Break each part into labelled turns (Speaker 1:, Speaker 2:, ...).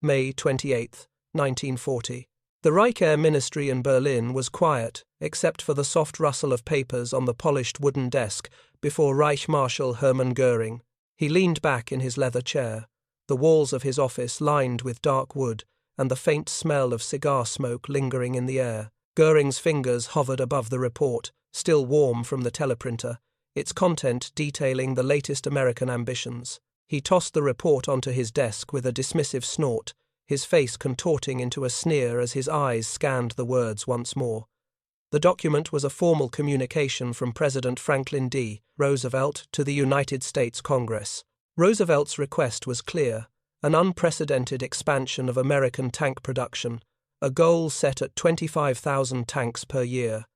Speaker 1: May 28, 1940. The Reich Air Ministry in Berlin was quiet, except for the soft rustle of papers on the polished wooden desk before Reich Marshal Hermann Göring. He leaned back in his leather chair, the walls of his office lined with dark wood and the faint smell of cigar smoke lingering in the air. Göring's fingers hovered above the report, still warm from the teleprinter, its content detailing the latest American ambitions. He tossed the report onto his desk with a dismissive snort, his face contorting into a sneer as his eyes scanned the words once more. The document was a formal communication from President Franklin D. Roosevelt to the United States Congress. Roosevelt's request was clear: an unprecedented expansion of American tank production, a goal set at 25,000 tanks per year.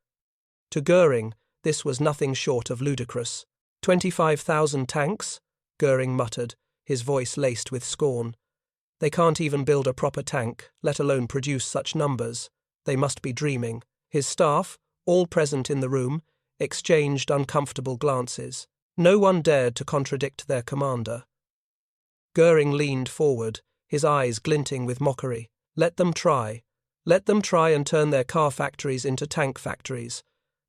Speaker 1: To Göring, this was nothing short of ludicrous. 25,000 tanks? Göring muttered, his voice laced with scorn. They can't even build a proper tank, let alone produce such numbers. They must be dreaming. His staff, all present in the room, exchanged uncomfortable glances. No one dared to contradict their commander. Göring leaned forward, his eyes glinting with mockery. Let them try. Let them try and turn their car factories into tank factories.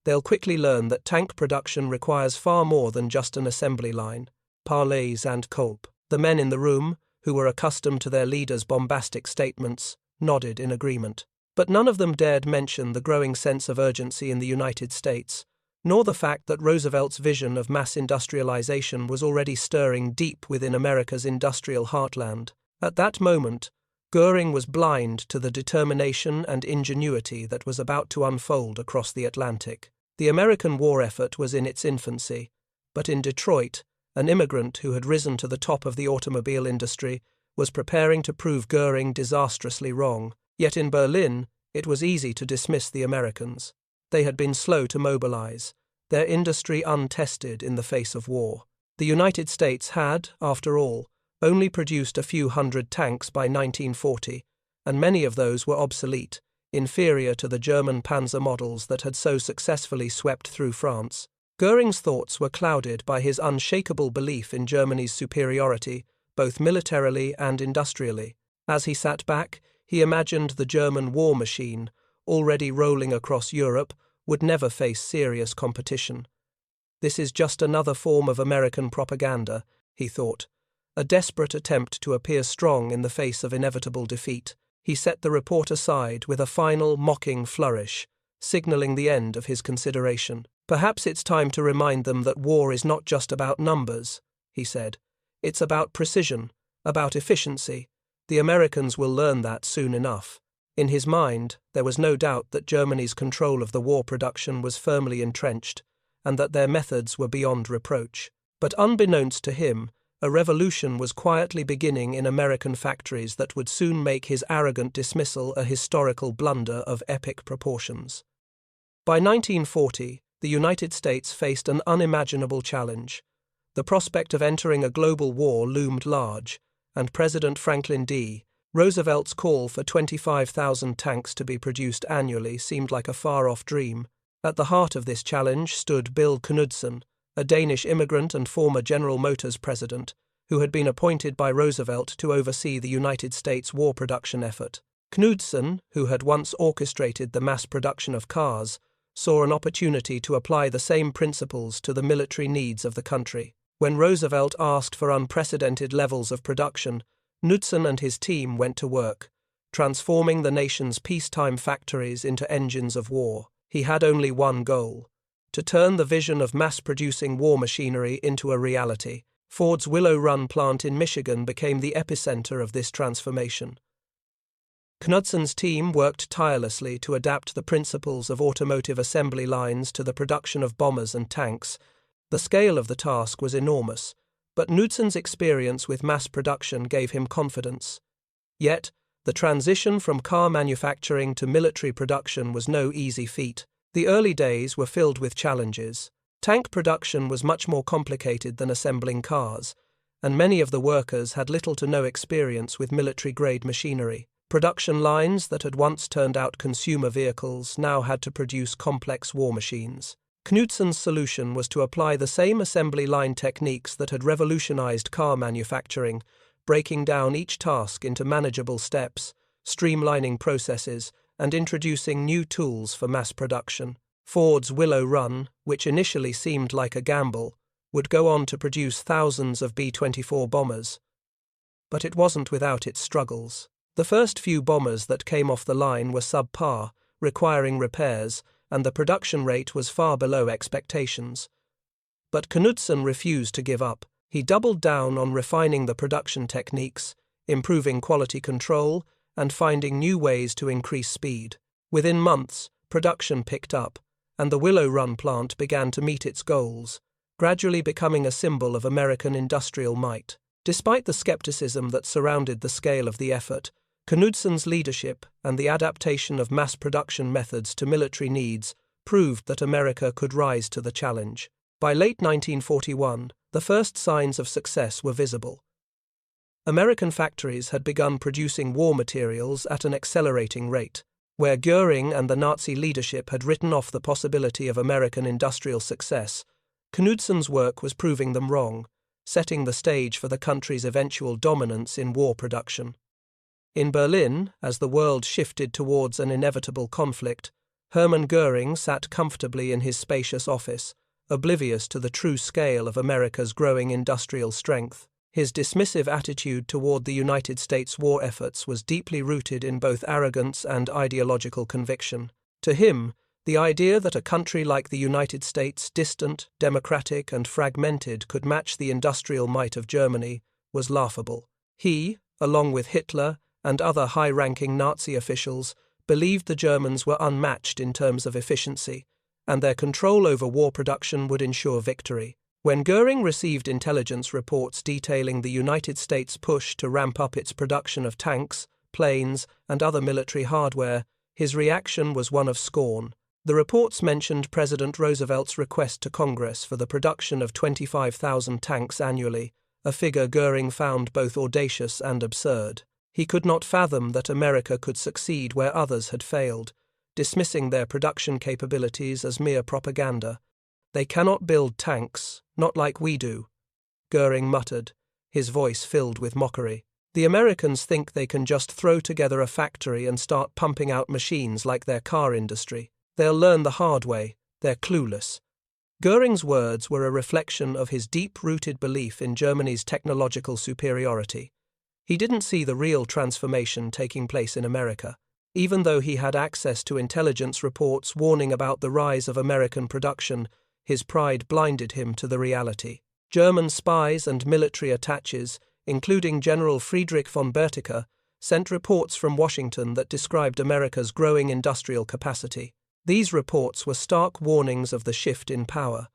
Speaker 1: They'll quickly learn that tank production requires far more than just an assembly line. Parleys and Kolb. The men in the room, who were accustomed to their leader's bombastic statements, nodded in agreement. But none of them dared mention the growing sense of urgency in the United States, nor the fact that Roosevelt's vision of mass industrialization was already stirring deep within America's industrial heartland. At that moment, Göring was blind to the determination and ingenuity that was about to unfold across the Atlantic. The American war effort was in its infancy, but in Detroit, an immigrant who had risen to the top of the automobile industry was preparing to prove Göring disastrously wrong. Yet in Berlin, it was easy to dismiss the Americans. They had been slow to mobilize, their industry untested in the face of war. The United States had, after all, only produced a few hundred tanks by 1940, and many of those were obsolete, inferior to the German Panzer models that had so successfully swept through France. Göring's thoughts were clouded by his unshakable belief in Germany's superiority, both militarily and industrially. As he sat back, he imagined the German war machine, already rolling across Europe, would never face serious competition. This is just another form of American propaganda, he thought, a desperate attempt to appear strong in the face of inevitable defeat. He set the report aside with a final, mocking flourish, signaling the end of his consideration. Perhaps it's time to remind them that war is not just about numbers, he said. It's about precision, about efficiency. The Americans will learn that soon enough. In his mind, there was no doubt that Germany's control of the war production was firmly entrenched, and that their methods were beyond reproach. But unbeknownst to him, a revolution was quietly beginning in American factories that would soon make his arrogant dismissal a historical blunder of epic proportions. By 1940, the United States faced an unimaginable challenge. The prospect of entering a global war loomed large, and President Franklin D. Roosevelt's call for 25,000 tanks to be produced annually seemed like a far-off dream. At the heart of this challenge stood Bill Knudsen, a Danish immigrant and former General Motors president, who had been appointed by Roosevelt to oversee the United States war production effort. Knudsen, who had once orchestrated the mass production of cars, saw an opportunity to apply the same principles to the military needs of the country. When Roosevelt asked for unprecedented levels of production, Knudsen and his team went to work, transforming the nation's peacetime factories into engines of war. He had only one goal: to turn the vision of mass-producing war machinery into a reality. Ford's Willow Run plant in Michigan became the epicenter of this transformation. Knudsen's team worked tirelessly to adapt the principles of automotive assembly lines to the production of bombers and tanks. The scale of the task was enormous, but Knudsen's experience with mass production gave him confidence. Yet, the transition from car manufacturing to military production was no easy feat. The early days were filled with challenges. Tank production was much more complicated than assembling cars, and many of the workers had little to no experience with military-grade machinery. Production lines that had once turned out consumer vehicles now had to produce complex war machines. Knudsen's solution was to apply the same assembly line techniques that had revolutionized car manufacturing, breaking down each task into manageable steps, streamlining processes, and introducing new tools for mass production. Ford's Willow Run, which initially seemed like a gamble, would go on to produce thousands of B-24 bombers. But it wasn't without its struggles. The first few bombers that came off the line were subpar, requiring repairs, and the production rate was far below expectations. But Knudsen refused to give up. He doubled down on refining the production techniques, improving quality control, and finding new ways to increase speed. Within months, production picked up, and the Willow Run plant began to meet its goals, gradually becoming a symbol of American industrial might. Despite the skepticism that surrounded the scale of the effort, Knudsen's leadership and the adaptation of mass production methods to military needs proved that America could rise to the challenge. By late 1941, the first signs of success were visible. American factories had begun producing war materials at an accelerating rate. Where Göring and the Nazi leadership had written off the possibility of American industrial success, Knudsen's work was proving them wrong, setting the stage for the country's eventual dominance in war production. In Berlin, as the world shifted towards an inevitable conflict, Hermann Göring sat comfortably in his spacious office, oblivious to the true scale of America's growing industrial strength. His dismissive attitude toward the United States war efforts was deeply rooted in both arrogance and ideological conviction. To him, the idea that a country like the United States, distant, democratic, and fragmented, could match the industrial might of Germany was laughable. He, along with Hitler and other high-ranking Nazi officials, believed the Germans were unmatched in terms of efficiency, and their control over war production would ensure victory. When Göring received intelligence reports detailing the United States' push to ramp up its production of tanks, planes, and other military hardware, his reaction was one of scorn. The reports mentioned President Roosevelt's request to Congress for the production of 25,000 tanks annually, a figure Göring found both audacious and absurd. He could not fathom that America could succeed where others had failed, dismissing their production capabilities as mere propaganda. "They cannot build tanks, not like we do," Göring muttered, his voice filled with mockery. "The Americans think they can just throw together a factory and start pumping out machines like their car industry. They'll learn the hard way. They're clueless." Göring's words were a reflection of his deep-rooted belief in Germany's technological superiority. He didn't see the real transformation taking place in America. Even though he had access to intelligence reports warning about the rise of American production, his pride blinded him to the reality. German spies and military attaches, including General Friedrich von Berthier, sent reports from Washington that described America's growing industrial capacity. These reports were stark warnings of the shift in power,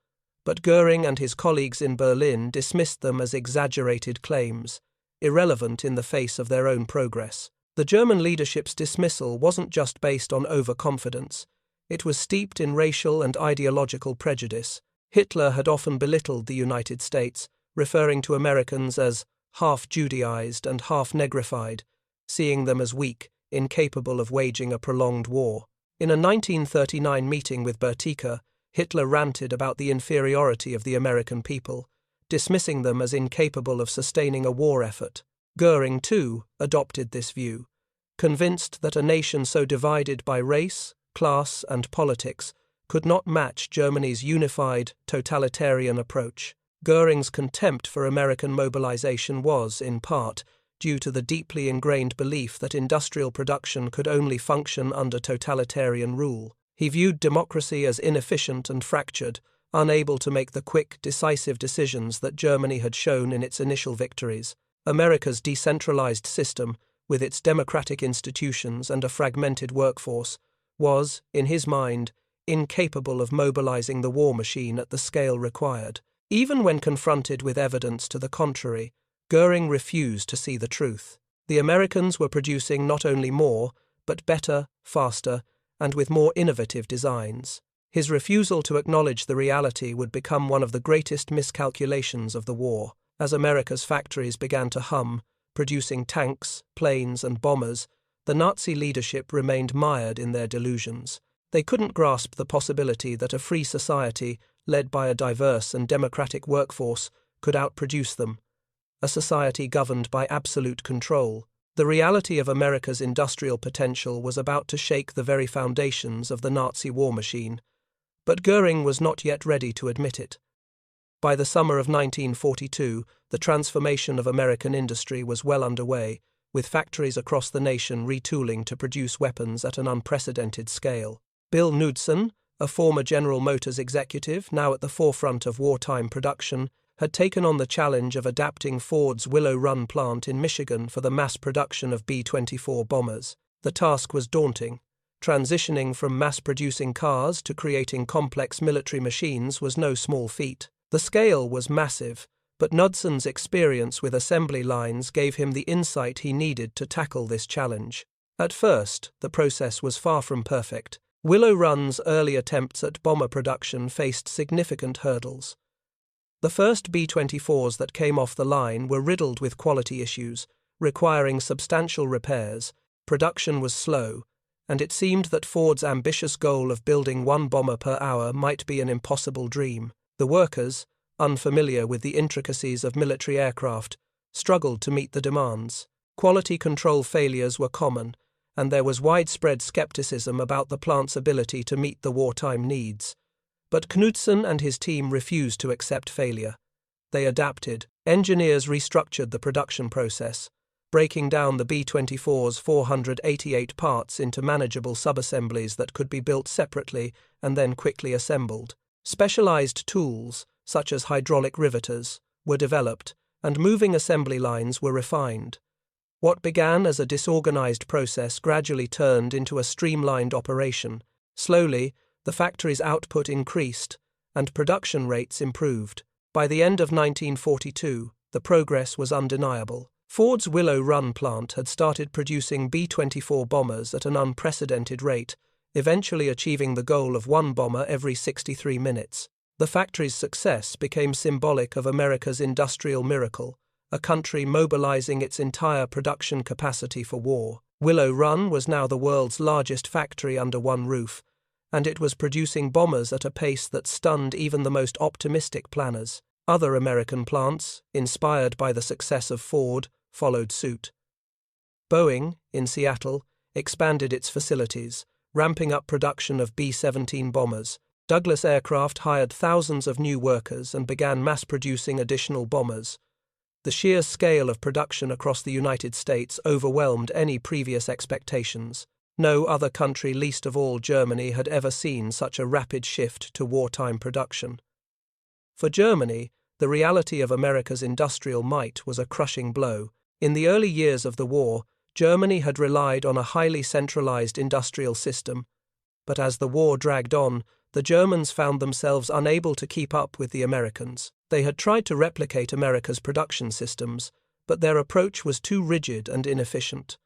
Speaker 1: but Göring and his colleagues in Berlin dismissed them as exaggerated claims, irrelevant in the face of their own progress. The German leadership's dismissal wasn't just based on overconfidence. It was steeped in racial and ideological prejudice. Hitler had often belittled the United States, referring to Americans as half Judaized and half negrified, seeing them as weak, incapable of waging a prolonged war. In a 1939 meeting with Berthier, Hitler ranted about the inferiority of the American people, dismissing them as incapable of sustaining a war effort. Göring, too, adopted this view, convinced that a nation so divided by race, class, and politics could not match Germany's unified, totalitarian approach. Göring's contempt for American mobilization was, in part, due to the deeply ingrained belief that industrial production could only function under totalitarian rule. He viewed democracy as inefficient and fractured, unable to make the quick, decisive decisions that Germany had shown in its initial victories. America's decentralized system, with its democratic institutions and a fragmented workforce, was, in his mind, incapable of mobilizing the war machine at the scale required. Even when confronted with evidence to the contrary, Göring refused to see the truth. The Americans were producing not only more, but better, faster, and with more innovative designs. His refusal to acknowledge the reality would become one of the greatest miscalculations of the war. As America's factories began to hum, producing tanks, planes, and bombers, the Nazi leadership remained mired in their delusions. They couldn't grasp the possibility that a free society, led by a diverse and democratic workforce, could outproduce them. a society governed by absolute control. The reality of America's industrial potential was about to shake the very foundations of the Nazi war machine, but Göring was not yet ready to admit it. By the summer of 1942, the transformation of American industry was well underway, with factories across the nation retooling to produce weapons at an unprecedented scale. Bill Knudsen, a former General Motors executive now at the forefront of wartime production, had taken on the challenge of adapting Ford's Willow Run plant in Michigan for the mass production of B-24 bombers. The task was daunting. Transitioning from mass-producing cars to creating complex military machines was no small feat. The scale was massive, but Knudsen's experience with assembly lines gave him the insight he needed to tackle this challenge. At first, the process was far from perfect. Willow Run's early attempts at bomber production faced significant hurdles. The first B-24s that came off the line were riddled with quality issues, requiring substantial repairs. Production was slow, and it seemed that Ford's ambitious goal of building one bomber per hour might be an impossible dream. The workers, unfamiliar with the intricacies of military aircraft, struggled to meet the demands. Quality control failures were common, and there was widespread skepticism about the plant's ability to meet the wartime needs. But Knudsen and his team refused to accept failure. They adapted. Engineers restructured the production process, breaking down the B-24's 488 parts into manageable subassemblies that could be built separately and then quickly assembled. Specialized tools, such as hydraulic riveters, were developed, and moving assembly lines were refined. What began as a disorganized process gradually turned into a streamlined operation. Slowly, the factory's output increased, and production rates improved. By the end of 1942, the progress was undeniable. Ford's Willow Run plant had started producing B-24 bombers at an unprecedented rate, eventually achieving the goal of one bomber every 63 minutes. The factory's success became symbolic of America's industrial miracle, a country mobilizing its entire production capacity for war. Willow Run was now the world's largest factory under one roof, and it was producing bombers at a pace that stunned even the most optimistic planners. Other American plants, inspired by the success of Ford, followed suit. Boeing, in Seattle, expanded its facilities, ramping up production of B-17 bombers. Douglas Aircraft hired thousands of new workers and began mass-producing additional bombers. The sheer scale of production across the United States overwhelmed any previous expectations. No other country, least of all Germany, had ever seen such a rapid shift to wartime production. For Germany, the reality of America's industrial might was a crushing blow. In the early years of the war, Germany had relied on a highly centralized industrial system, but as the war dragged on, the Germans found themselves unable to keep up with the Americans. They had tried to replicate America's production systems, but their approach was too rigid and inefficient.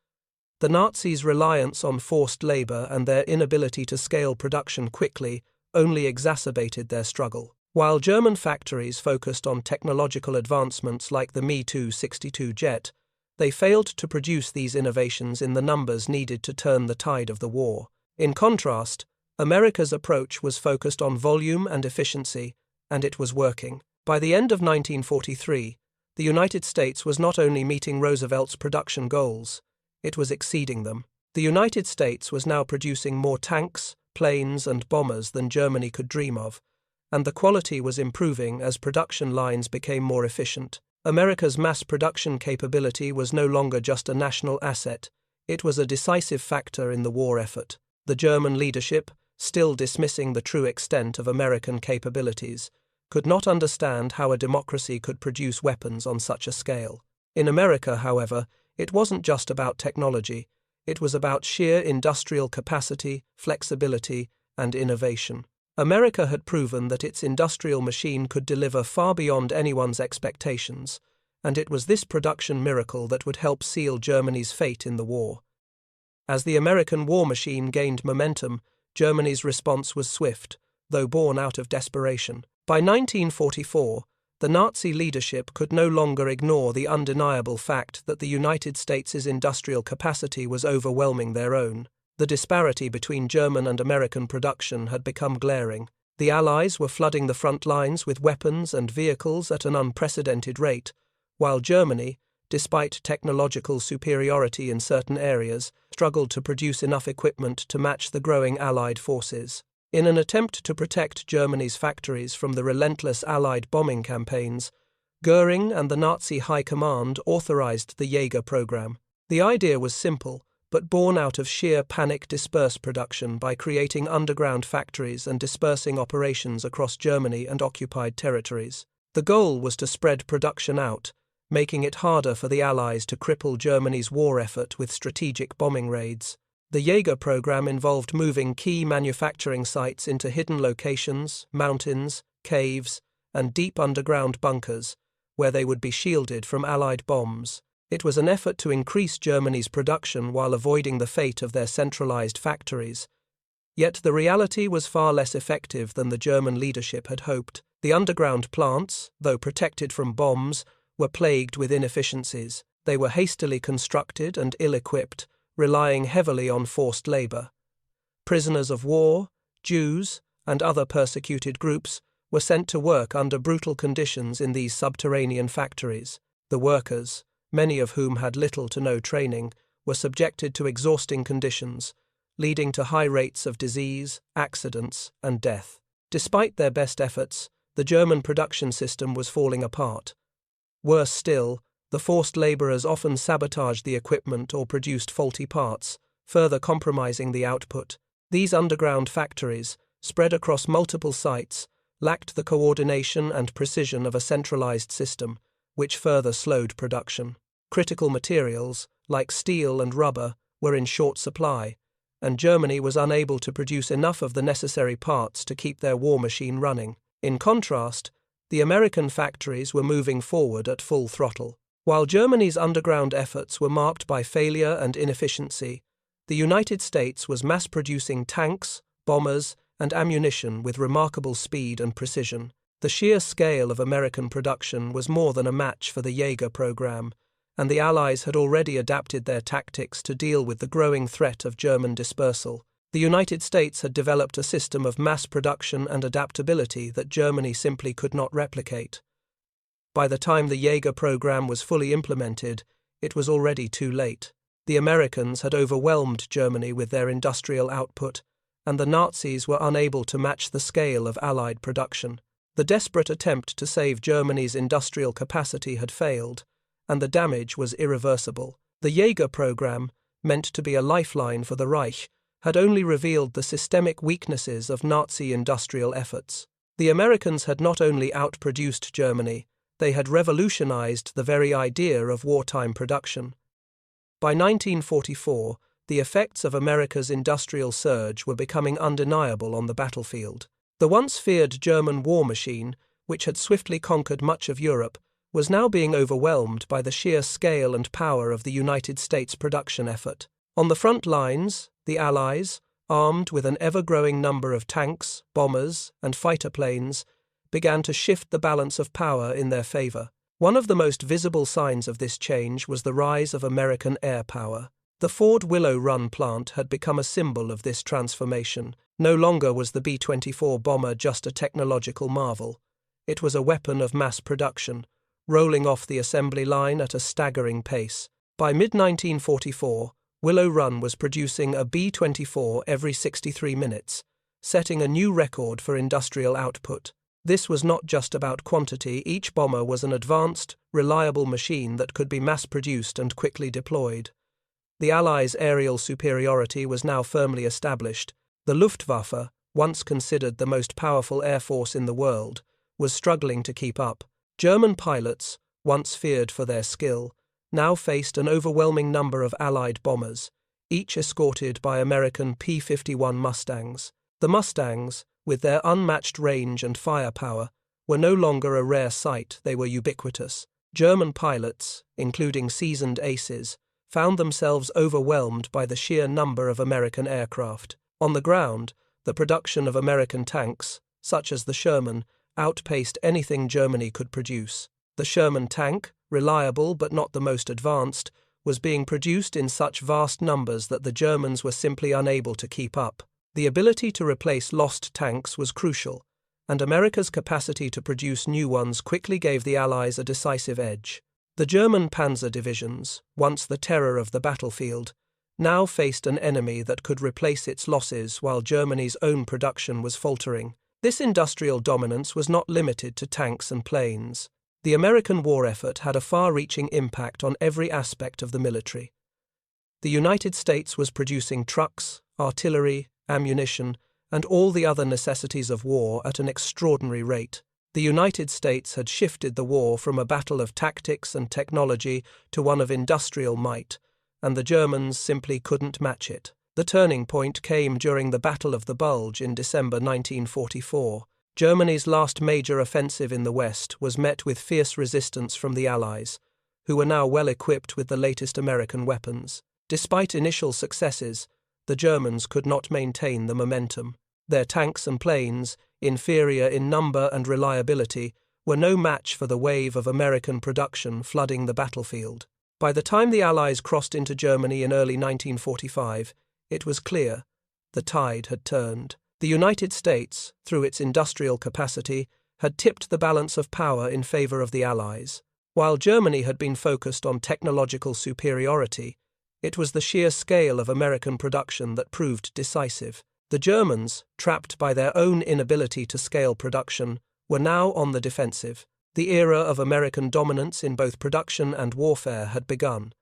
Speaker 1: The Nazis' reliance on forced labor and their inability to scale production quickly only exacerbated their struggle. While German factories focused on technological advancements like the Me-262 jet, they failed to produce these innovations in the numbers needed to turn the tide of the war. In contrast, America's approach was focused on volume and efficiency, and it was working. By the end of 1943, the United States was not only meeting Roosevelt's production goals, it was exceeding them. The United States was now producing more tanks, planes, and bombers than Germany could dream of, and the quality was improving as production lines became more efficient. America's mass production capability was no longer just a national asset, it was a decisive factor in the war effort. The German leadership, still dismissing the true extent of American capabilities, could not understand how a democracy could produce weapons on such a scale. In America, however, it wasn't just about technology, it was about sheer industrial capacity, flexibility, and innovation. America had proven that its industrial machine could deliver far beyond anyone's expectations, and it was this production miracle that would help seal Germany's fate in the war. As the American war machine gained momentum, Germany's response was swift, though born out of desperation. By 1944, the Nazi leadership could no longer ignore the undeniable fact that the United States' industrial capacity was overwhelming their own. The disparity between German and American production had become glaring. The Allies were flooding the front lines with weapons and vehicles at an unprecedented rate, while Germany, despite technological superiority in certain areas, struggled to produce enough equipment to match the growing Allied forces. In an attempt to protect Germany's factories from the relentless Allied bombing campaigns, Göring and the Nazi High Command authorized the Jaeger program. The idea was simple, but born out of sheer panic disperse production by creating underground factories and dispersing operations across Germany and occupied territories. The goal was to spread production out, making it harder for the Allies to cripple Germany's war effort with strategic bombing raids. The Jaeger program involved moving key manufacturing sites into hidden locations, mountains, caves, and deep underground bunkers, where they would be shielded from Allied bombs. It was an effort to increase Germany's production while avoiding the fate of their centralized factories. Yet the reality was far less effective than the German leadership had hoped. The underground plants, though protected from bombs, were plagued with inefficiencies. They were hastily constructed and ill-equipped, relying heavily on forced labor. Prisoners of war, Jews, and other persecuted groups were sent to work under brutal conditions in these subterranean factories. The workers, many of whom had little to no training, were subjected to exhausting conditions, leading to high rates of disease, accidents, and death. Despite their best efforts, the German production system was falling apart. Worse still, the forced laborers often sabotaged the equipment or produced faulty parts, further compromising the output. These underground factories, spread across multiple sites, lacked the coordination and precision of a centralized system, which further slowed production. Critical materials, like steel and rubber, were in short supply, and Germany was unable to produce enough of the necessary parts to keep their war machine running. In contrast, the American factories were moving forward at full throttle. While Germany's underground efforts were marked by failure and inefficiency, the United States was mass-producing tanks, bombers, and ammunition with remarkable speed and precision. The sheer scale of American production was more than a match for the Jaeger program, and the Allies had already adapted their tactics to deal with the growing threat of German dispersal. The United States had developed a system of mass production and adaptability that Germany simply could not replicate. By the time the Jaeger program was fully implemented, it was already too late. The Americans had overwhelmed Germany with their industrial output, and the Nazis were unable to match the scale of Allied production. The desperate attempt to save Germany's industrial capacity had failed, and the damage was irreversible. The Jaeger program, meant to be a lifeline for the Reich, had only revealed the systemic weaknesses of Nazi industrial efforts. The Americans had not only outproduced Germany, they had revolutionized the very idea of wartime production. By 1944, the effects of America's industrial surge were becoming undeniable on the battlefield. The once feared German war machine, which had swiftly conquered much of Europe, was now being overwhelmed by the sheer scale and power of the United States production effort. On the front lines, the Allies, armed with an ever-growing number of tanks, bombers, and fighter planes, began to shift the balance of power in their favor. One of the most visible signs of this change was the rise of American air power. The Ford Willow Run plant had become a symbol of this transformation. No longer was the B-24 bomber just a technological marvel. It was a weapon of mass production, rolling off the assembly line at a staggering pace. By mid-1944, Willow Run was producing a B-24 every 63 minutes, setting a new record for industrial output. This was not just about quantity. Each bomber was an advanced, reliable machine that could be mass-produced and quickly deployed. The Allies' aerial superiority was now firmly established. The Luftwaffe, once considered the most powerful air force in the world, was struggling to keep up. German pilots, once feared for their skill, now faced an overwhelming number of Allied bombers, each escorted by American P-51 Mustangs. The Mustangs, with their unmatched range and firepower, were no longer a rare sight. They were ubiquitous. German pilots, including seasoned aces, found themselves overwhelmed by the sheer number of American aircraft. On the ground, the production of American tanks, such as the Sherman, outpaced anything Germany could produce. The Sherman tank, reliable but not the most advanced, was being produced in such vast numbers that the Germans were simply unable to keep up. The ability to replace lost tanks was crucial, and America's capacity to produce new ones quickly gave the Allies a decisive edge. The German panzer divisions, once the terror of the battlefield, now faced an enemy that could replace its losses while Germany's own production was faltering. This industrial dominance was not limited to tanks and planes. The American war effort had a far-reaching impact on every aspect of the military. The United States was producing trucks, artillery, ammunition, and all the other necessities of war at an extraordinary rate. The United States had shifted the war from a battle of tactics and technology to one of industrial might, and the Germans simply couldn't match it. The turning point came during the Battle of the Bulge in December 1944. Germany's last major offensive in the West was met with fierce resistance from the Allies, who were now well equipped with the latest American weapons. Despite initial successes, the Germans could not maintain the momentum. Their tanks and planes, inferior in number and reliability, were no match for the wave of American production flooding the battlefield. By the time the Allies crossed into Germany in early 1945, it was clear the tide had turned. The United States, through its industrial capacity, had tipped the balance of power in favor of the Allies. While Germany had been focused on technological superiority, it was the sheer scale of American production that proved decisive. The Germans, trapped by their own inability to scale production, were now on the defensive. The era of American dominance in both production and warfare had begun.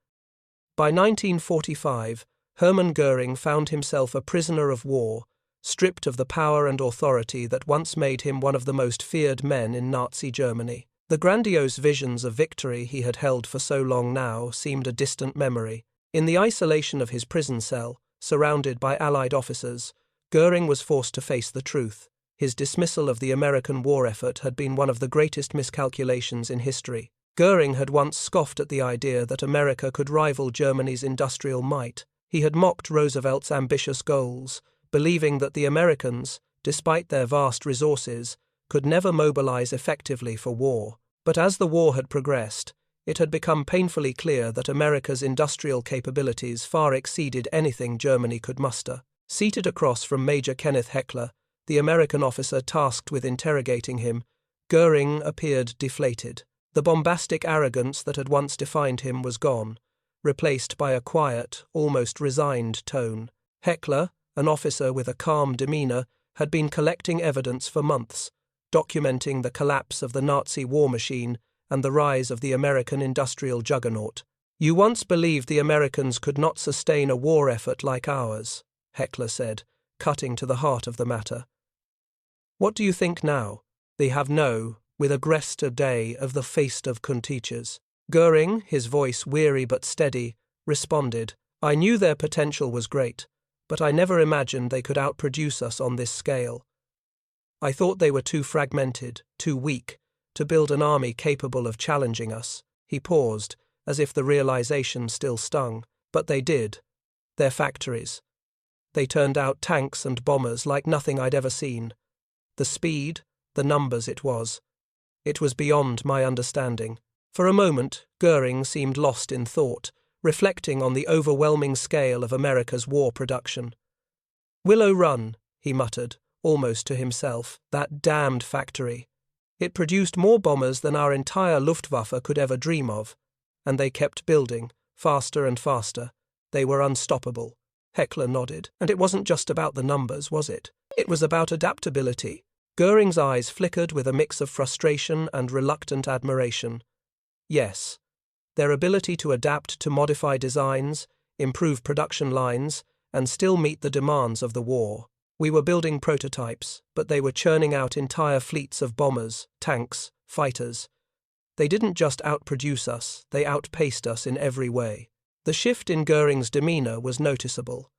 Speaker 1: By 1945, Hermann Göring found himself a prisoner of war, stripped of the power and authority that once made him one of the most feared men in Nazi Germany. The grandiose visions of victory he had held for so long now seemed a distant memory. In the isolation of his prison cell, surrounded by Allied officers, Göring was forced to face the truth. His dismissal of the American war effort had been one of the greatest miscalculations in history. Göring had once scoffed at the idea that America could rival Germany's industrial might. He had mocked Roosevelt's ambitious goals, believing that the Americans, despite their vast resources, could never mobilize effectively for war. But as the war had progressed, it had become painfully clear that America's industrial capabilities far exceeded anything Germany could muster. Seated across from Major Kenneth Heckler, the American officer tasked with interrogating him, Göring appeared deflated. The bombastic arrogance that had once defined him was gone, replaced by a quiet, almost resigned tone. Heckler, an officer with a calm demeanor, had been collecting evidence for months, documenting the collapse of the Nazi war machine and the rise of the American industrial juggernaut. "You once believed the Americans could not sustain a war effort like ours," Heckler said, cutting to the heart of the matter. "What do you think now? They have no, with a grester day of the feast of Kunteachers." Göring, his voice weary but steady, responded, "I knew their potential was great, but I never imagined they could outproduce us on this scale. I thought they were too fragmented, too weak, to build an army capable of challenging us." He paused, as if the realization still stung. But they did. Their factories. They turned out tanks and bombers like nothing I'd ever seen. The speed, the numbers it was beyond my understanding. For a moment, Göring seemed lost in thought, reflecting on the overwhelming scale of America's war production. "Willow Run," he muttered, almost to himself, "that damned factory. It produced more bombers than our entire Luftwaffe could ever dream of, and they kept building, faster and faster. They were unstoppable." Heckler nodded. "And it wasn't just about the numbers, was it? It was about adaptability." Göring's eyes flickered with a mix of frustration and reluctant admiration. Yes, their ability to adapt to modify designs, improve production lines, and still meet the demands of the war. We were building prototypes, but they were churning out entire fleets of bombers, tanks, fighters. They didn't just outproduce us, they outpaced us in every way. The shift in Göring's demeanor was noticeable.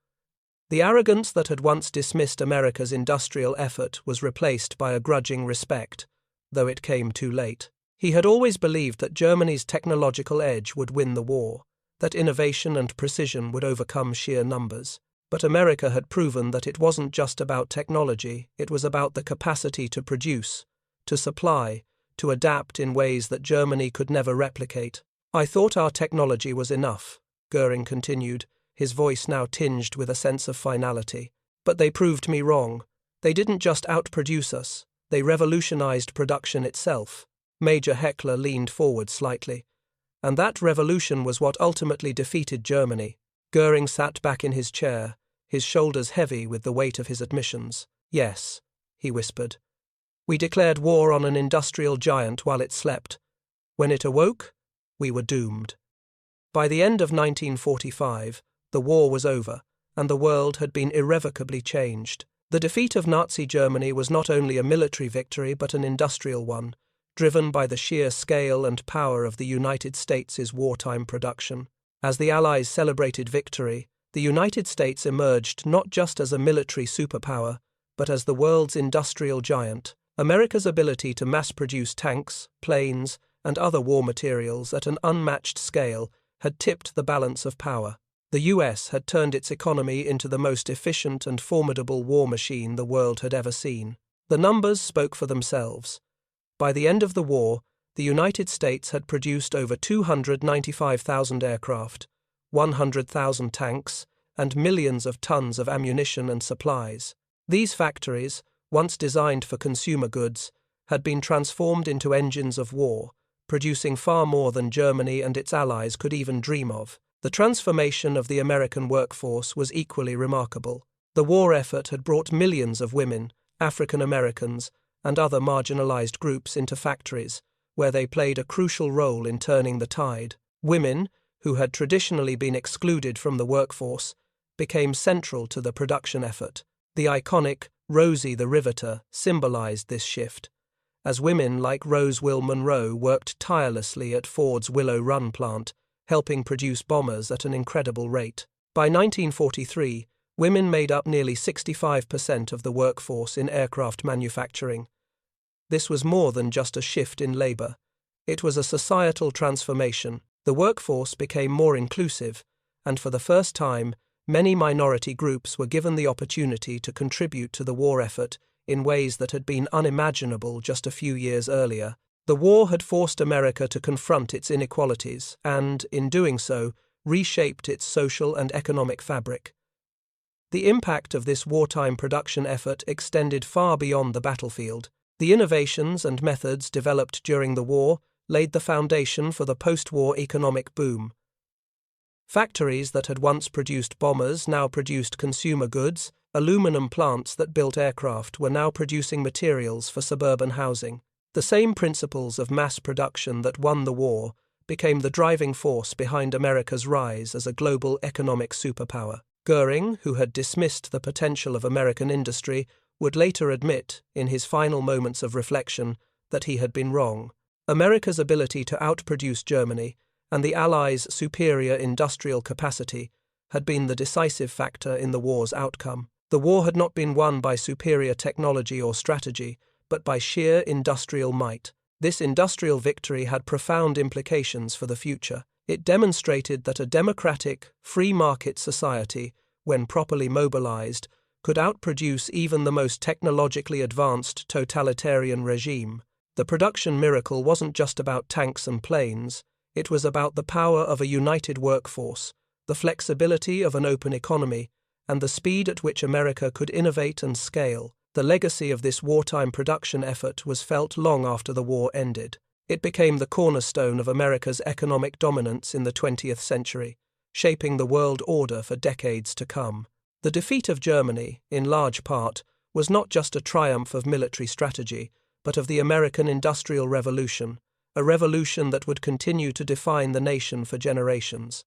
Speaker 1: The arrogance that had once dismissed America's industrial effort was replaced by a grudging respect, though it came too late. He had always believed that Germany's technological edge would win the war, that innovation and precision would overcome sheer numbers. But America had proven that it wasn't just about technology, it was about the capacity to produce, to supply, to adapt in ways that Germany could never replicate. "I thought our technology was enough," Göring continued, his voice now tinged with a sense of finality. "But they proved me wrong. They didn't just outproduce us, they revolutionized production itself." Major Heckler leaned forward slightly. And that revolution was what ultimately defeated Germany. Göring sat back in his chair, his shoulders heavy with the weight of his admissions. Yes, he whispered. We declared war on an industrial giant while it slept. When it awoke, we were doomed. By the end of 1945, the war was over, and the world had been irrevocably changed. The defeat of Nazi Germany was not only a military victory but an industrial one, driven by the sheer scale and power of the United States' wartime production. As the Allies celebrated victory, the United States emerged not just as a military superpower, but as the world's industrial giant. America's ability to mass-produce tanks, planes, and other war materials at an unmatched scale had tipped the balance of power. The US had turned its economy into the most efficient and formidable war machine the world had ever seen. The numbers spoke for themselves. By the end of the war, the United States had produced over 295,000 aircraft, 100,000 tanks, and millions of tons of ammunition and supplies. These factories, once designed for consumer goods, had been transformed into engines of war, producing far more than Germany and its allies could even dream of. The transformation of the American workforce was equally remarkable. The war effort had brought millions of women, African Americans, and other marginalized groups into factories, where they played a crucial role in turning the tide. Women, who had traditionally been excluded from the workforce, became central to the production effort. The iconic Rosie the Riveter symbolized this shift, as women like Rose Will Monroe worked tirelessly at Ford's Willow Run plant, helping produce bombers at an incredible rate. By 1943, women made up nearly 65% of the workforce in aircraft manufacturing. This was more than just a shift in labor. It was a societal transformation. The workforce became more inclusive, and for the first time, many minority groups were given the opportunity to contribute to the war effort in ways that had been unimaginable just a few years earlier. The war had forced America to confront its inequalities and, in doing so, reshaped its social and economic fabric. The impact of this wartime production effort extended far beyond the battlefield. The innovations and methods developed during the war laid the foundation for the post-war economic boom. Factories that had once produced bombers now produced consumer goods. Aluminum plants that built aircraft were now producing materials for suburban housing. The same principles of mass production that won the war became the driving force behind America's rise as a global economic superpower. Göring, who had dismissed the potential of American industry, would later admit, in his final moments of reflection, that he had been wrong. America's ability to outproduce Germany and the Allies' superior industrial capacity had been the decisive factor in the war's outcome. The war had not been won by superior technology or strategy, but by sheer industrial might. This industrial victory had profound implications for the future. It demonstrated that a democratic, free-market society, when properly mobilized, could outproduce even the most technologically advanced totalitarian regime. The production miracle wasn't just about tanks and planes. It was about the power of a united workforce, the flexibility of an open economy, and the speed at which America could innovate and scale. The legacy of this wartime production effort was felt long after the war ended. It became the cornerstone of America's economic dominance in the 20th century, shaping the world order for decades to come. The defeat of Germany, in large part, was not just a triumph of military strategy, but of the American Industrial Revolution, a revolution that would continue to define the nation for generations.